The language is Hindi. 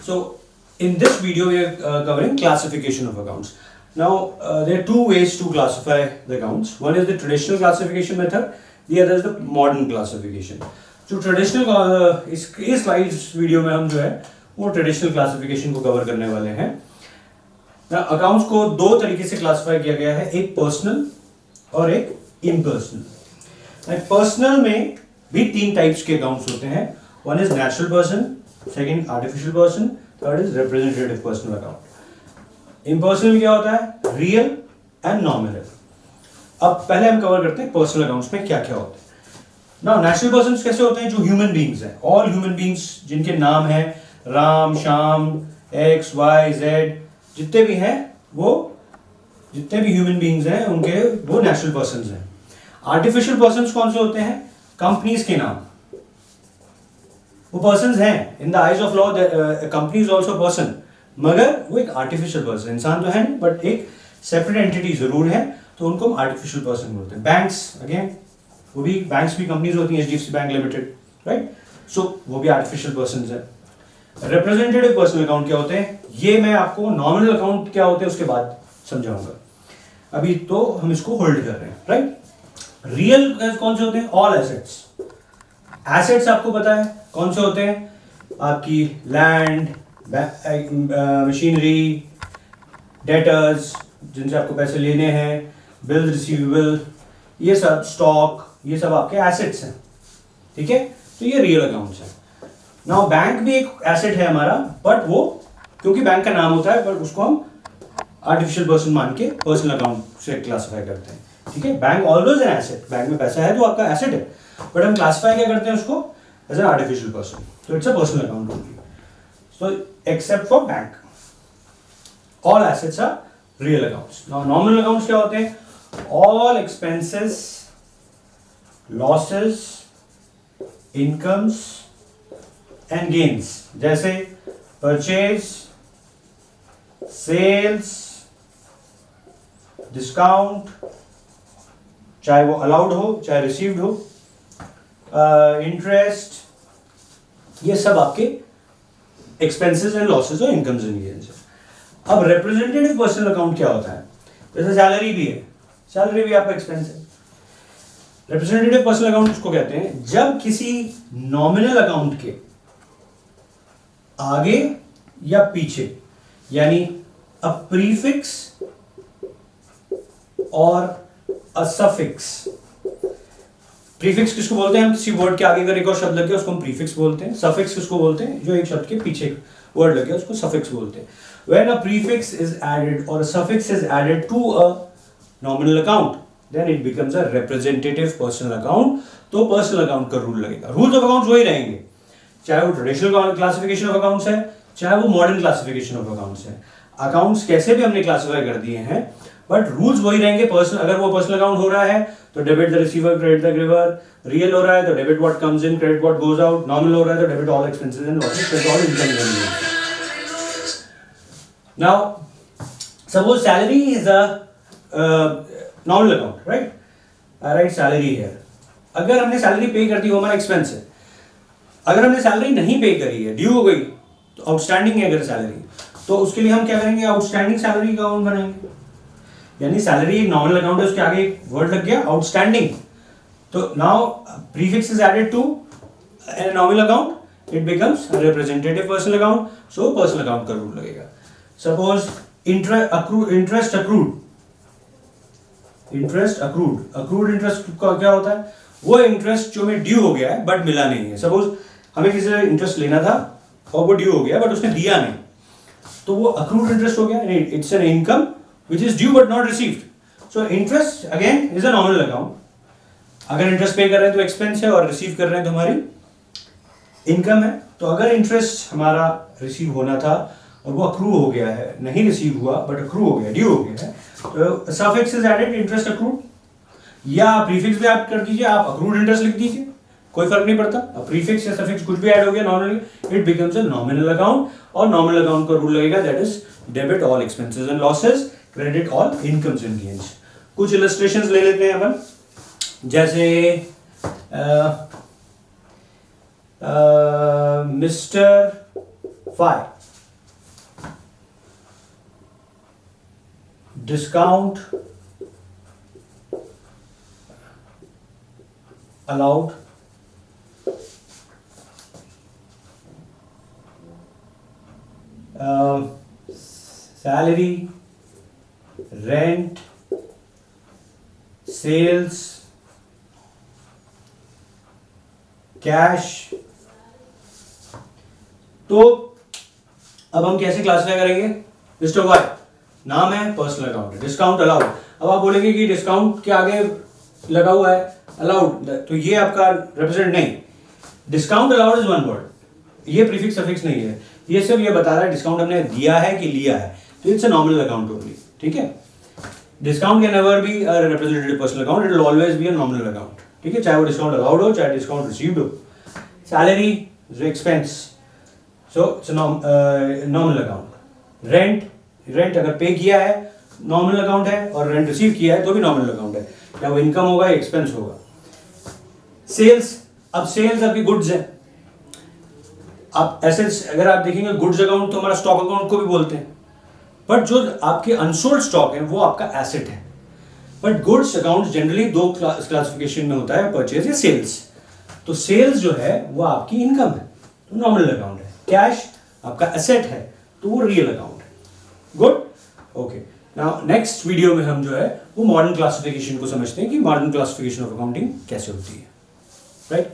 So in this video we are covering classification of accounts. Now there are two ways to classify the accounts. One is the traditional classification method, the other is the modern classification. जो ट्रेडिशनल इस स्लाइड्स वीडियो में हम जो है वो ट्रेडिशनल क्लासिफिकेशन को कवर करने वाले हैं. अकाउंट्स को दो तरीके से क्लासिफाई किया गया है, एक पर्सनल और एक इम्पर्सनल. पर्सनल में भी तीन टाइप्स के अकाउंट्स होते हैं. One is natural person, second artificial person, third is representative personal account. Impersonal में क्या होता है? Real and nominal. अब पहले हम कवर करते हैं पर्सनल अकाउंट्स में क्या क्या होता है. नाउ नेचुरल पर्सन्स कैसे होते हैं? जो ह्यूमन बीइंग्स हैं, ऑल ह्यूमन बीइंग्स जिनके नाम है Ram, Shyam, X, Y, Z, जितने भी हैं वो जितने भी ह्यूमन बीइंग्स हैं उनके वो नेचुरल पर्सन्स हैं. आर्टिफिशियल पर्सन्स कौन से होते हैं? कंपनीज के नाम. वो पर्सन्स हैं, in the eyes of law company is also person, मगर वो एक आर्टिफिशियल पर्सन, इंसान तो है नहीं बट एक सेपरेट एंटिटी जरूर है, तो उनको हम आर्टिफिशियल पर्सन बोलते हैं. बैंक्स अगेन, वो भी बैंक्स भी कंपनीज होती हैं, एचडीएफसी बैंक लिमिटेड, राइट. सो वो भी आर्टिफिशियल पर्सन्स है. रिप्रेजेंटेटिव पर्सनल अकाउंट क्या होते हैं? ये मैं आपको नॉमिनल अकाउंट क्या होते हैं उसके बाद समझाऊंगा, अभी तो हम इसको होल्ड कर रहे हैं, राइट. रियल कौन से होते हैं? All assets. एसेट्स आपको पता है कौन से होते हैं? आपकी लैंड, मशीनरी, डेटर्स जिनसे आपको पैसे लेने हैं, बिल रिसीवेबल, ये सब स्टॉक, ये सब आपके एसेट्स हैं, ठीक है. तो ये रियल अकाउंट्स हैं. नाउ बैंक भी एक एसेट है हमारा, बट वो क्योंकि बैंक का नाम होता है बट उसको हम आर्टिफिशियल पर्सन मान के पर्सनल अकाउंट से क्लासिफाई करते हैं, ठीक है. Bank always an asset, bank में पैसा है तो आपका एसेट है, बट हम क्लासिफाई क्या करते हैं उसको? As an artificial person. तो it's a personal account only. So except for bank, all assets are real accounts. Now nominal accounts क्या होते हैं? All expenses, losses, incomes and gains, जैसे परचेज, सेल्स, डिस्काउंट, चाहे वो अलाउड हो चाहे रिसीव्ड हो, इंटरेस्ट, ये सब आपके एक्सपेंसेस एंड लॉसेस और इनकम्स एंड गेन्स. अब रिप्रेजेंटेटिव पर्सनल अकाउंट क्या होता है? जैसे सैलरी भी है, सैलरी भी आपका एक्सपेंस है. रिप्रेजेंटेटिव पर्सनल अकाउंट उसको कहते हैं जब किसी नॉमिनल अकाउंट के आगे या पीछे, यानी अ प्रीफिक्स और अ सफिक्स. प्रीफिक्स किसको बोलते हैं? हम किसी वर्ड के आगे अगर एक और शब्द लग गया उसको हम प्रीफिक्स बोलते हैं. सफिक्स किसको बोलते हैं? जो एक शब्द के पीछे वर्ड लग गया उसको सफिक्स बोलते हैं. When a prefix is added or a suffix is added to a nominal account, then it becomes a representative personal account. तो personal account का रूल लगेगा. रूल्स ऑफ अकाउंट्स वही रहेंगे, चाहे वो ट्रेडिशनल क्लासिफिकेशन ऑफ अकाउंट्स है चाहे वो मॉडर्न क्लासिफिकेशन ऑफ अकाउंट्स है. अकाउंट्स कैसे भी हमने क्लासिफाई कर दिए हैं बट रूल्स वही रहेंगे. पर्सनल, अगर वो पर्सनल अकाउंट हो रहा है तो debit the receiver, credit the giver. Real हो रहा है तो debit what comes in, credit what goes out. Nominal हो रहा है तो debit all expenses and losses, credit all income and gains. Now, suppose salary is a nominal account, right? I write salary here. अगर हमने सैलरी पे कर दी वो हमारा एक्सपेंस है. अगर हमने सैलरी नहीं पे करी है, ड्यू हो गई, तो आउटस्टैंडिंग है अगर सैलरी, तो उसके लिए हम क्या करेंगे? आउटस्टैंडिंग सैलरी का अकाउंट बनाएंगे. यानी सैलरी एक नॉमिनल अकाउंट है, उसके आगे एक वर्ड लग गया आउटस्टैंडिंग, तो now prefix is added to a nominal account, it becomes representative personal account. So personal account का रूल लगेगा. Suppose interest accrued, accrued interest का क्या होता है? वो इंटरेस्ट जो में ड्यू हो गया है बट मिला नहीं है. सपोज हमें किसी से इंटरेस्ट लेना था और वो ड्यू हो गया बट उसने दिया नहीं, तो वो accrued interest हो गया. It's an income which is due but not received. So interest again is a nominal account. अगर इंटरेस्ट पे कर रहे हैं तो एक्सपेंस है और रिसीव कर रहे हैं तो हमारी इनकम है. तो अगर इंटरेस्ट हमारा रिसीव होना था और वो अक्रू हो गया है, नहीं रिसीव हुआ बट अक्रू हो गया, ड्यू हो गया है, तो suffix is added interest accrued, या प्रीफिक्स भी आप कर दीजिए, आप अक्रूड इंटरेस्ट लिख दीजिए, कोई फर्क नहीं पड़ता. अब प्रीफिक्स या सफिक्स कुछ भी ऐड हो गया normally, it becomes a nominal account. और नॉमिनल अकाउंट का रूल लगेगा that is debit all expenses and losses, credit all incomes and gains. कुछ इलस्ट्रेशंस ले लेते हैं अपन, जैसे मिस्टर फाई discount allowed, salary, rent, sales, cash. तो अब हम कैसे क्लासिफाई करेंगे? मिस्टर वाई नाम है, पर्सनल अकाउंट है, डिस्काउंट अलाउड। अब आप बोलेंगे कि डिस्काउंट के आगे लगा हुआ है अलाउड, तो ये आपका रिप्रेजेंट नहीं। Discount allowed is one word, ये प्रीफिक्स सफिक्स नहीं है, ये सिर्फ ये बता रहा है डिस्काउंट हमने दिया है कि लिया है, तो it's a nominal account only. ठीक है, discount can never be a representative personal account, it will always be a nominal account. ठीक है, चाहे वो डिस्काउंट अलाउड हो चाहे डिस्काउंट रिसीव्ड हो। Salary is expense, so it's nominal account. Rent अगर पे किया है नॉमिनल अकाउंट है, और रेंट रिसीव किया है तो भी नॉमिनल अकाउंट है, या वो इनकम होगा या एक्सपेंस होगा। सेल्स, अब सेल्स आपकी गुड्स है। आप एसेट्स अगर आप देखेंगे, गुड्स अकाउंट तो हमारा स्टॉक अकाउंट को भी बोलते हैं, बट जो आपके अनसोल्ड स्टॉक है वो आपका एसेट है। बट गुड्स अकाउंट जनरली दो क्लासिफिकेशन में होता है, परचेज या सेल्स। तो सेल्स जो है वो आपकी इनकम है, तो नॉमिनल अकाउंट है। कैश आपका एसेट है, तो वो रियल अकाउंट है। Good, okay. Now next video में हम जो है वो मॉडर्न क्लासिफिकेशन को समझते हैं कि मॉडर्न क्लासिफिकेशन ऑफ अकाउंटिंग कैसे होती है, राइट।